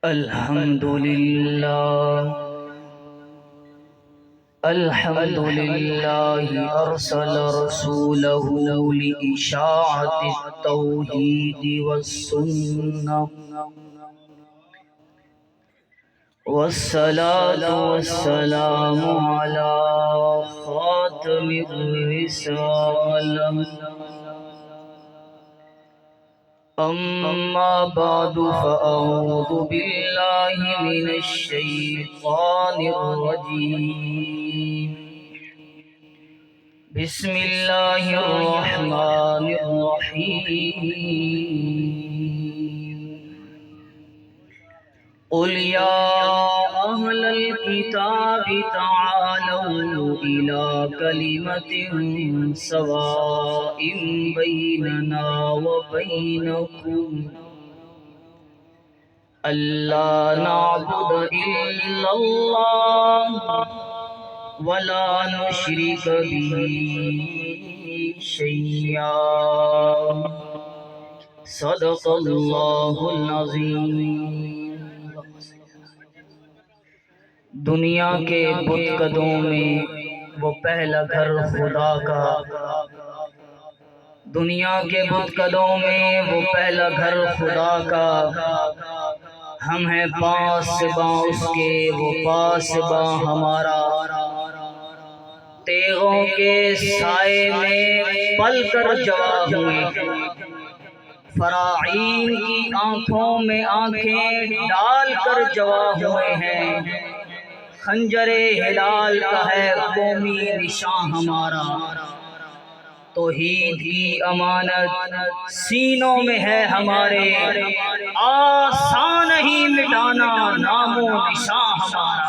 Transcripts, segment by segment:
الحمد لله أرسل رسوله لإشاعة التوحيد والسنة، والصلاة والسلام على خاتم الرسالة. أما بعد فأعوذ بالله من الشيطان الرجيم. بسم الله الرحمن الرحيم. قل يا أهل الكتاب تعالوا إلى كلمة سواء بيننا وبينكم ألا نعبد إلا الله ولا نشرك به شيئا. صدق الله العظيم. دنیا کے بت قدوں میں وہ پہلا گھر خدا کا، دنیا کے بت قدوں میں وہ پہلا گھر خدا کا. ہم ہیں پاسباں اس کے، وہ پاسباں ہمارا. تیغوں کے سائے میں پل کر جوا ہوئے، فراعین کی آنکھوں میں آنکھیں ڈال کر جوا ہوئے ہیں. خنجر ہلال کا ہے قومی نشان ہمارا. توحید کی امانت سینوں میں ہے ہمارے، آسان ہی مٹانا نام و نشان ہمارا.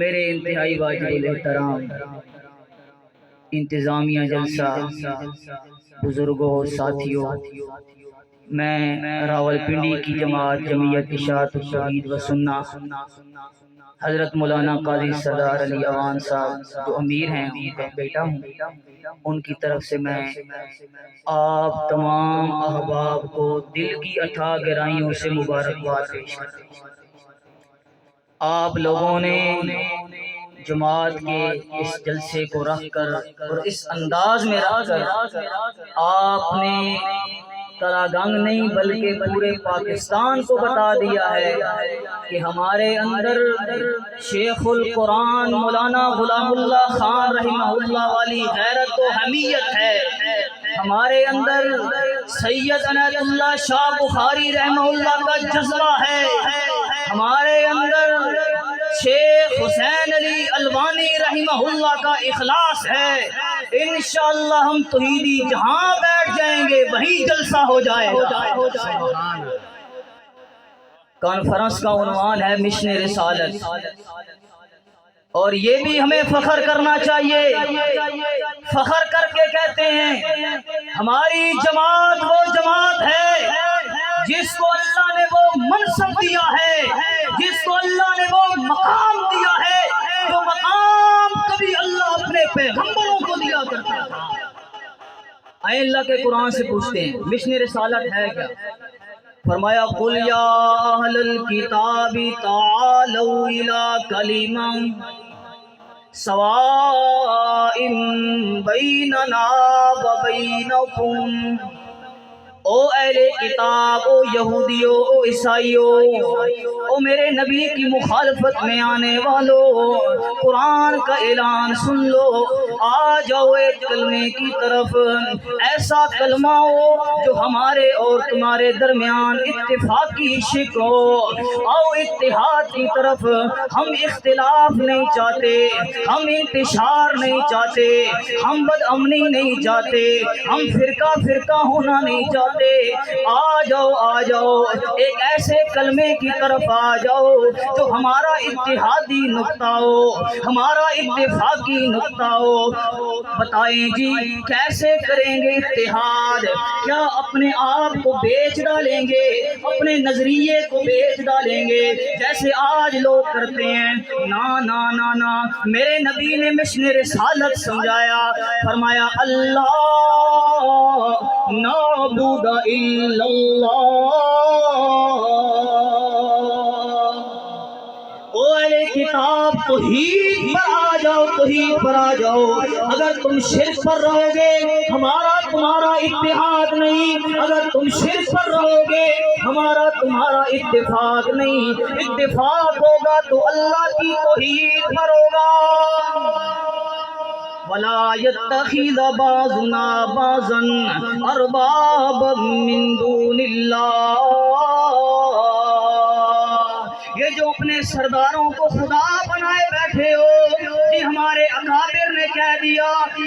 میرے انتہائی واجب الاحترام انتظامیہ جلسہ، بزرگوں، ساتھیوں، میں راولپنڈی کی جماعت جمعیت اشاعت التوحید و سنہ، حضرت مولانا قاضی سردار علی اوان صاحب جو امیر ہیں ان کا بیٹا ہوں، ان کی طرف سے میں آپ تمام احباب کو دل کی اتھاہ گہرائیوں سے مبارکباد پیش کرتا ہوں. آپ لوگوں نے جماعت کے اس جلسے کو رکھ کر اور اس انداز میں رکھ کر آپ نے کلاگنگ نہیں بلکہ پورے پاکستان کو بتا دیا ہے کہ ہمارے اندر شیخ القرآن مولانا غلام اللہ خان رحمہ اللہ والی غیرت و حمیت ہے. ہمارے اندر سید عنایت اللہ شاہ بخاری رحمہ اللہ کا جذبہ ہے. ہمارے اندر شیخ حسین علی الوانی رحمہ اللہ کا اخلاص ہے. انشاءاللہ ہم توحیدی جہاں بیٹھ جائیں گے وہی جلسہ ہو جائے گا. کانفرنس کا عنوان ہے مشن رسالت، اور یہ بھی ہمیں فخر کرنا چاہیے. فخر کر کے کہتے ہیں ہماری جماعت وہ جماعت ہے جس کو اللہ نے وہ منصب دیا ہے، جس کو اللہ نے وہ مقام دیا ہے جو مقام کبھی اللہ اپنے پیغمبروں کو دیا کرتا تھا. آئے اللہ کے قرآن سے پوچھتے ہیں مشن رسالت ہے کیا؟ فرمایا قل یا اہل الکتاب تعالوا الی کلمہ سواء بیننا وبینکم. او اہل کتاب، او یہودیوں، او عیسائیوں، او میرے نبی کی مخالفت میں آنے والوں، قرآن کا اعلان سن لو. آ جاؤ ایک کلمے کی طرف، ایسا کلمہ ہو جو ہمارے اور تمہارے درمیان اتفاقی شک ہو. آؤ اتحاد کی طرف. ہم اختلاف نہیں چاہتے، ہم انتشار نہیں چاہتے، ہم بد امنی نہیں چاہتے، ہم فرقہ فرقہ ہونا نہیں چاہتے. آ جاؤ آ جاؤ ایک ایسے کلمے کی طرف آ جاؤ جو ہمارا اتحادی نقطہ ہو، ہمارا اتفاقی نقطہ ہو. بتائیں جی کیسے کریں گے اتحاد؟ کیا اپنے آپ کو بیچ ڈالیں گے، اپنے نظریے کو بیچ ڈالیں گے جیسے آج لوگ کرتے ہیں؟ نا نا نا نا. میرے نبی نے مشن رسالت سمجھایا، فرمایا اللہ نعبد الا اللہ توحید پر آ جاؤ، توحید پر آ جاؤ۔ اگر تم شرک پر رہو گے ہمارا تمہارا اتحاد نہیں، اگر تم شرک پر رہو گے ہمارا تمہارا اتفاق نہیں، اتفاق ہوگا تو اللہ کی توحید پر ہوگا۔ وَلَا يَتَّخِذَ بَعْضُنَا بَعْضًا أَرْبَابًا مِّن دُونِ اللَّهِ۔ یہ جو اپنے سرداروں کو خدا بنائے بیٹھے ہو، جی ہمارے اکابر نے کہہ دیا،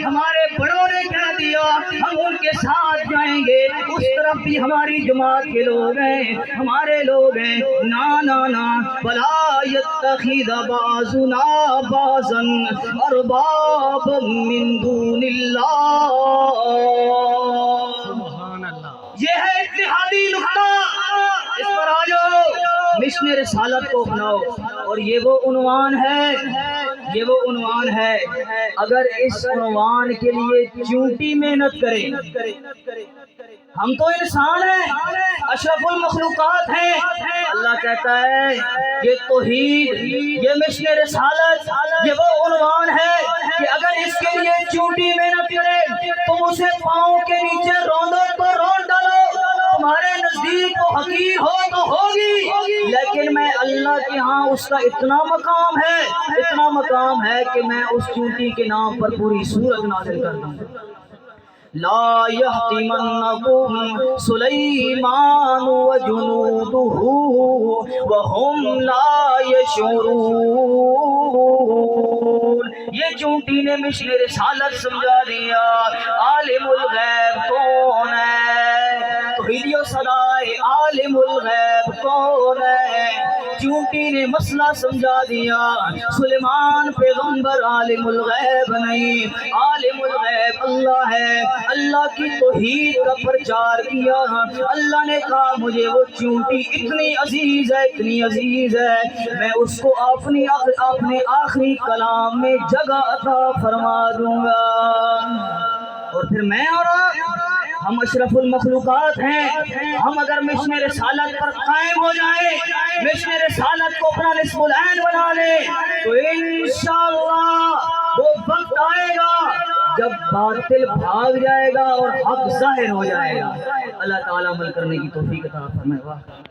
ہمارے بڑوں نے کہہ دیا ہم ان کے ساتھ جائیں گے، اس طرف بھی ہماری جماعت کے لوگ ہیں، ہمارے لوگ ہیں، نا نا نا۔ وَلَا يَتَّخِذَ بَعْضُنَا بَعْضًا أَرْبَابًا مِّن دُونِ اللَّهِ۔ یہ ہے اتحادی نقطہ، اس پر آ جاؤ، مشن رسالت کو اپناؤ۔ اور یہ وہ عنوان ہے، یہ وہ عنوان ہے، اگر اس عنوان کے لیے چونٹی محنت کرے۔ ہم تو انسان ہیں، اشرف المخلوقات ہیں، اللہ کہتا ہے یہ توحید، یہ مشن رسالت، یہ وہ عنوان ہے کہ اگر اس کے لیے چونٹی محنت کرے تم اسے پاؤں کے نیچے روندو تو رون ڈالو، تمہارے نزدیک وہ حقیر ہو تو ہوگی، لیکن میں اللہ کے ہاں اس کا اتنا مقام ہے، اتنا مقام ہے کہ میں اس چونٹی کے نام پر پوری سورت نازل کر دوں۔ لا يحطمنكم سليمان وجنوده وهم لا يشعرون۔ یہ چونٹی نے مشن رسالت سمجھا دیا، عالم الغیب کون ہے، توحیدیو صدائے عالم الغیب کون ہے۔ چونٹی نے مسئلہ سمجھا دیا، سلیمان پیغمبر عالم الغیب نہیں، عالم الغیب اللہ ہے۔ اللہ کی توحید کا پرچار کیا، اللہ نے کہا مجھے وہ چونٹی اتنی عزیز ہے، اتنی عزیز ہے، میں اس کو اپنے آخری کلام میں جگہ عطا فرما دوں گا۔ اور پھر میں اور ہم اشرف المخلوقات ہیں، ہم اگر مشن رسالت پر قائم ہو جائیں، مشن رسالت کو اپنا نصب العین بنا لیں، تو انشاءاللہ وہ وقت آئے گا جب باطل بھاگ جائے گا اور حق ظاہر ہو جائے گا۔ اللہ تعالیٰ عمل کرنے کی توفیق عطا فرمائے۔